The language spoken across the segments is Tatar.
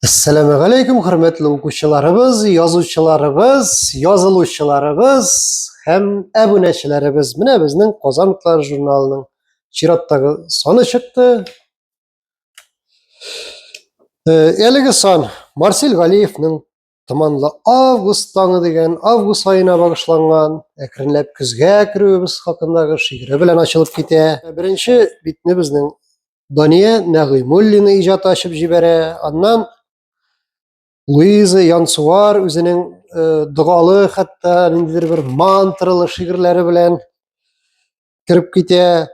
Assalamu alaykum, hurmatli o'quvchilarimiz, yozuvchilarimiz, yoziluvchilarimiz ham obunachilarimiz. Mana bizning Qozonliklar jurnalining chiroqdagi soni chiqdi. Eligi son Marsel G'aliyevning Tumanli avgust tongi degan avgust oyina bag'ishlangan akrinlab kuzga kiruvimiz haqidagi she'ri bilan ochilib ketadi. Birinchi bitni bizning Doniya Nag'imullina ijod ochib jibara. Ondan Luiza Yansuvar o'zining duoli hatto nimadir bir mantralı shi'rlari bilan kirib ketadi.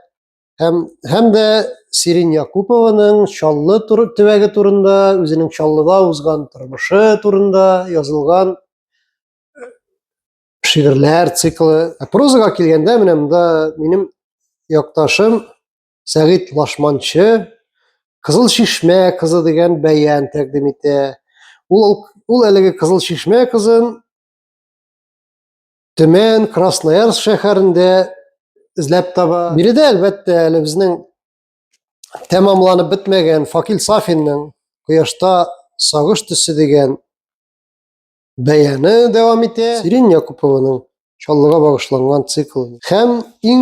Hamda Sirin Yakupovaning Cholli tuvagi turida, o'zining Chollida o'zgan turmushi turida yozilgan shi'rlar sikli. Prozaga kelganda mana bunda mening yoqdoshim Sa'id Lashmonchi Qizil Shishma qizi degan bayon taqdim etadi. Ул әлеге Кызыл Шишмә кызын Төмән, Красноярск шәһәрендә эзләп таба. Биредә әлбәттә әле безнең тәмамланып бетмәгән Факил Сафинның Кояшта сагыш төсе дигән бәяне дәвам итә. Сирин Якупованың Чаллыга багышланган циклы. Һәм иң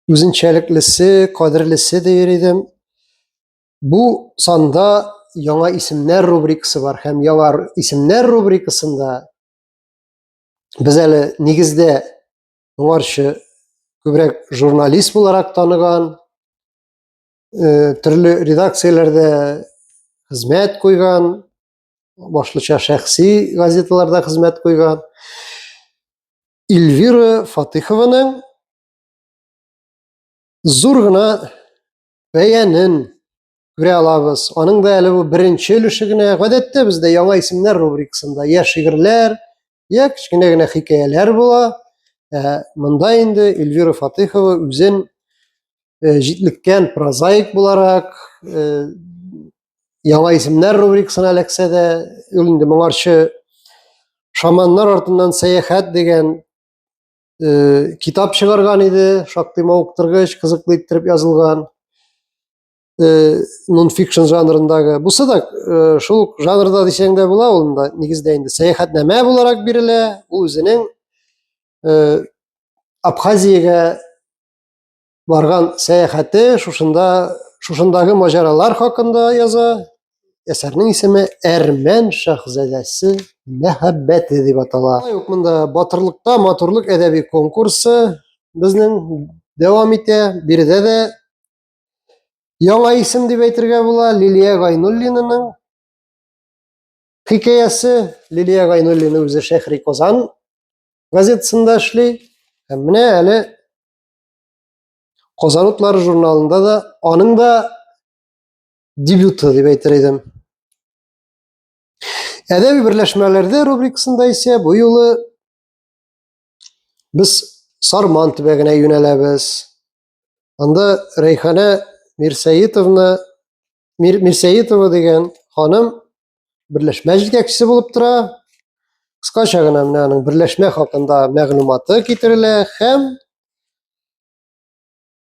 үзенчәлеклесе, кадерлесе дияр идем. Bu sanda яңа исемнәр рубрикасы бар һәм яңа исемнәр рубрикасында без әле нигездә моңарчы күбрәк журналист буларак таныган, төрле редакцияләрдә хезмәт куйган, башлыча шәхси газеталарда хезмәт куйган Эльвира Фатыйхованың зур гына бәянен күрә алабыз. Аның да әле бу беренче өлеше генә. Гадәттә бездә яңа исемнәр рубрикасында я шигырьләр, я кичкенә генә хикәяләр була. Монда инде Эльвира Фатыйхова үзен җитлеккән прозаик буларак яңа исемнәр рубрикасына эләксә дә, ул инде моңарчы Шаманнар артыннан сәяхәт дигән китап чыгарган иде. Шактый мавыктыргыч, кызыклы иттереп язылган. Non-fiction жанрындагы. Бусы да шул жанрда дисәң дә була, ул да нигездә инде сәяхәтнамә буларак бирелә. Ул үзенең Абхазиягә барган сәяхәте, шушындагы маҗаралар хакында яза. Әсәрнең исеме Әрмән шаһзадәсе мәхәббәте дип атала. Юк, монда батырлыкта матурлык әдәби конкурсы безнең дәвам итә. Биредә дә яңа исем дип әйтергә була. Лилия Гайнуллинаның хикәясе. Лилия Гайнуллина үзе Шәһри Казан газетасында эшли. Һәм менә әле Казан утлары журналында да аның да дебюты дип әйтер идем. Әдәби берләшмәләрдә рубрикасында исә бу юлы без Сарман төбәгенә юнәләбез. Анда Рәйханә Мирсәетова дигән ханым берләшмә җитәкчесе булып тора. Кыскача гына менә аның берләшмә хакында мәгълүматы китерелә һәм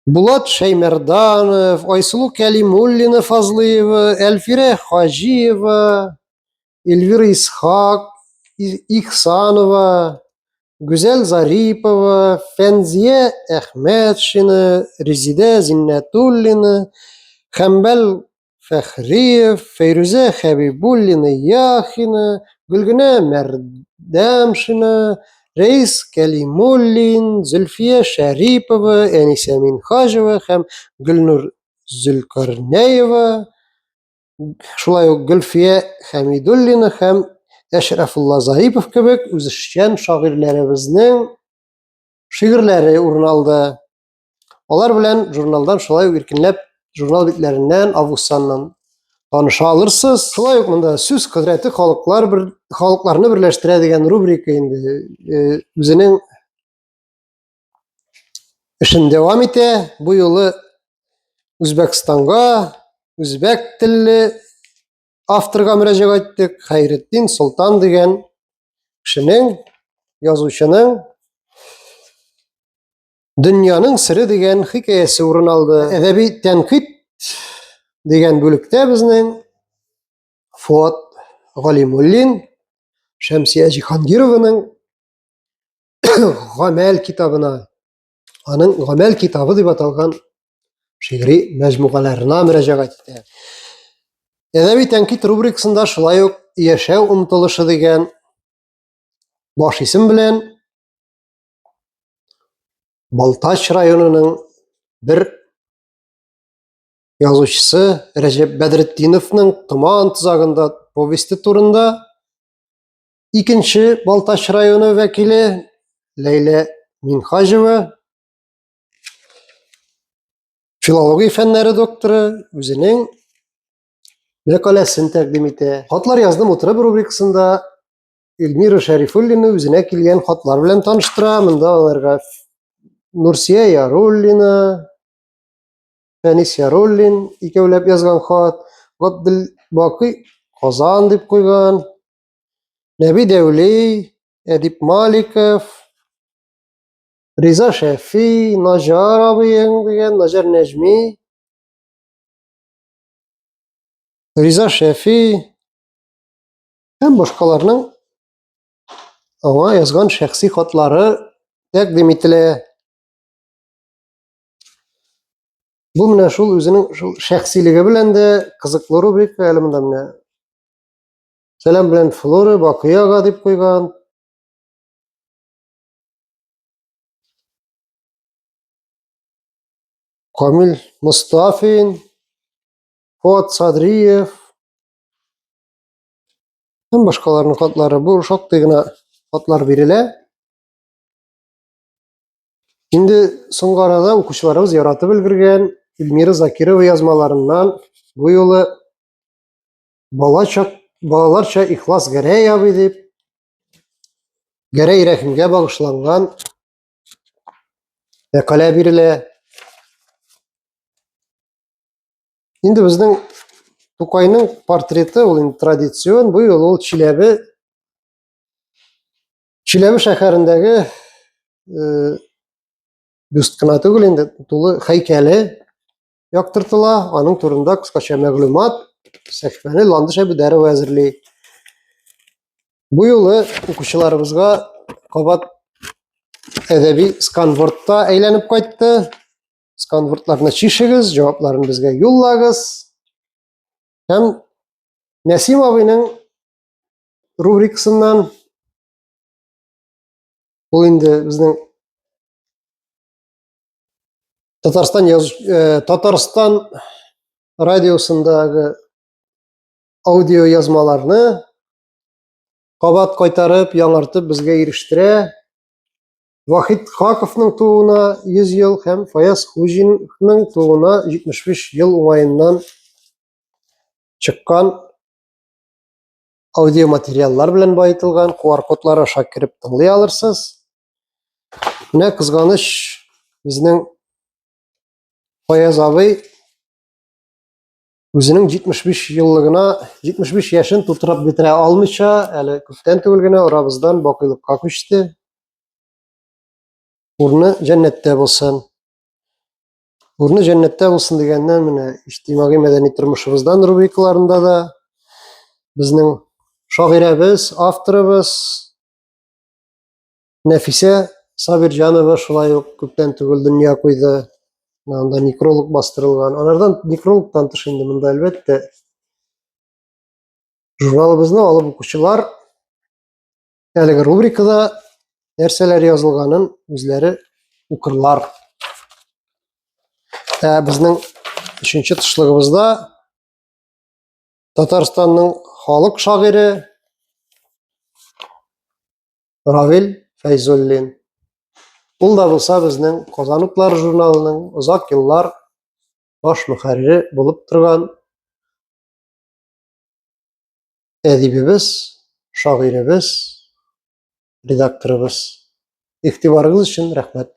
Булат Шәймәрданов, Айсылу Кәлимуллина Фазлыева, Әлфирә Хаҗиева, Эльвира Исхак Ихсанова, Гүзәл Зарипова, Фәнзия Әхмәтшина, Резидә Зиннәтуллина, Хәмбәл Фәхриев, Фәйрүзә Хәбибуллина Яхина, Гөлгенә Мәрдәмшина, Рәис Кәлимуллин, Зөлфия Шәрипова, Әнисә Минхажева һәм Гөлнур Зөлкарнәева, шулай ук Гөлфия Хәмидуллина һәм Әшрәфулла Зарипов кебек үзешчән шагыйрьләребезнең шигырьләре урын алды. Алар белән журналдан шулай ук иркенләп журнал битләреннән, августаннан таныша алырсыз. Шулай ук монда сүз кодрәте халыкларны берләштерә дигән рубрика инде үзенең эшен дәвам итә. Бу юлы Үзбәкстанга үзбәк телле авторга мөрәҗәгать иттек. Хәйретдин Солтан дигән кешенең, язучының Дөньяның сере дигән хикәясе урын алды. Әдәби тәнкыйть деген бөлікте біздің Fuat Галимуллин Шәмсия Җиһангированың Гамәл китабына, аның Гамәл китабы дип аталган шигъри мәҗмугаларына мөрәҗәгать итә. Әдәби тәнкыйть рубрикасында шулай ук яшәү омтылышы дигән баш исем белән Балтач районының бер язучысы Рәҗәп Бәдретдиновның Томан тозагында повесте турында, икенче Балтач районы вәкиле Ләйлә Минһаҗева, филология фәннәре докторы, үзенең мәкаләсен тәкъдим итә. Хатлар яздым утырып рубрикасында Эльмира Шәрифуллина үзенә килгән хатлар белән таныштыра. Монда аларга Нурсия Яруллина, Фәнис Яруллин икәүләп язган хат, Габделбакый Казан дип куйган, Нәби Дәүли, Әдип Маликов, Риза Шәфи, Наҗар абыең дигән, Наҗар Нәҗми, Риза Шәфи һәм башкаларның аңа язган шәхси хатлары тәкъдим ителә. Бу менә шул үзенең шул шәхсилеге белән дә кызыклы рубрика. Әле монда менә Сәлам белән Флора Бакыяга дип куйган. Камил Мустафин, Фуат Садриев һәм башкаларның хатлары. Бу шактый гына хатлар бирелә. Инде соңгы арада укучыларыбыз яратып өлгергән Эльмира Закирова язмаларыннан бу юлы балаларча Ихлас Гәрәй абый дип, Гәрәй Рәхимгә багышланган мәкалә бирелә. Инде безнең Тукайның портреты ул инде традицион, бу юлы ул Чиләбе шәһәрендәге бюст кына түгел, инде тулы һәйкәле яктыртыла. Аның турында кыскача мәгълүмат сәхифәне Ландыш Әбүдәрова әзерли. Бу юлы укучыларыбызга кабат әдәби сканвордта әйләнеп кайтты. Сканвордларны чишегез, җавапларын безгә юллагыз. Һәм Нәсим абыйның рубрикасыннан ул инде безнең Татарстан радиосындагы аудио язмаларны кабат кайтарып, яңартып безгә ирештерә. Вахит Хаковның тууына 100 ел һәм Фаяз Хуҗиновның тууына 75 ел уңаеннан чыккан аудио материаллар белән баетылган QR-кодлар аша кирип тыңлый алырсыз. Менә кызганыч, безнең Фаяз абый үзенең 75 еллыгына 75 яшен тутырып бетерә алмыйча, әле күптән түгел генә арабыздан бакыйлыкка күчте. Урны җәннәттә булсын. Урны җәннәттә булсын дигәннән, менә иҗтимагый мәдәни тормышыбыздан рубрикаларында да безнең шагыйрәбез, авторыбыз Нәфисә Сабирҗанова шулай ук күптән түгел дөнья куйды. Анда некролог бастырылган. Алардан некрологтан тыш инде монда әлбәттә журналыбызны алып укучылар әлеге рубрикада нәрсәләр язылганын үзләре укырлар. Безнең 3нче тышлыгыбызда Татарстанның халык шагыйре Равил Фәйзуллин. Ул да булса безнең Казан утлары журналының озак еллар баш мөхәррире булып торган әдибебез, шагыйребез, редакторыбыз. Игътибарыгыз өчен рәхмәт.